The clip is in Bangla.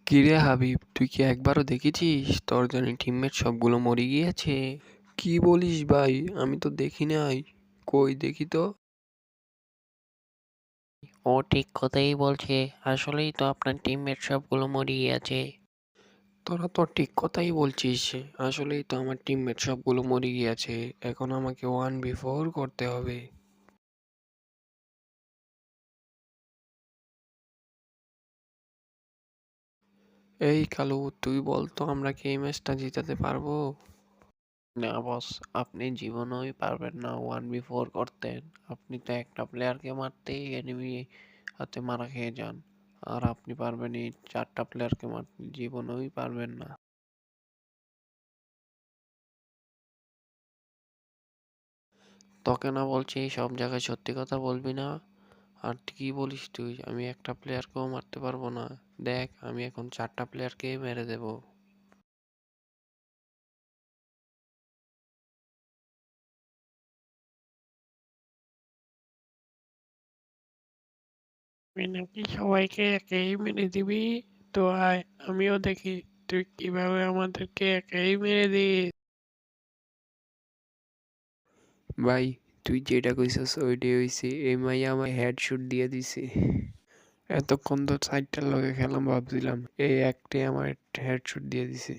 কিরে হাবিব, তুই কি একবারও দেখেছিস তোর জন্য টিমমেট সবগুলো মরে গিয়েছে? কি বলিস ভাই, আমি তো দেখি নাই। কই দেখি তো। ও ঠিক কথাই বলছে। আসলেই তো আপনার টিমমেট সবগুলো মরে গিয়েছে। তোরা তো ঠিক কথাই বলছিস। আসলেই তো আমার টিমমেট সবগুলো মরে গিয়েছে। এখন আমাকে 1v4 করতে হবে। এই কালু, তুই বল তো আমরা কি এই ম্যাচটা জিতাতে পারবো? না বস, আপনি জীবনেই পারবেন না 1v4 করতে। আপনি তো একটা প্লেয়ারকে মারতেই এনিমি হাতে মারা খেয়ে যান। আর আপনি পারবেন এই 4টা প্লেয়ারকে মারতে, জীবনেই পারবেন না। তোকে না বলছি এই সব জায়গায় সত্যি কথা বলবি না। আর কি বলিস তুই, আমি একটা প্লেয়ারকেও মারতে পারবো না। দেখ, আমি এখন 4টা প্লেয়ারকেই মেরে দেবো। তুই নাকি সবাইকে একেই মেরে দিবি? তো আয়, আমিও দেখি তুই কিভাবে আমাদেরকে একেই মেরে দিস। ভাই, তুই যেটা কইছস ওইটাই হইছে। এই মাইয়া আমায় হেডশট দিয়ে দিছে। এতক্ষণ তো সাইডটার লগে খেলাম ভাবছিলাম, এই একটাই আমার হেডশট দিয়ে দিছে।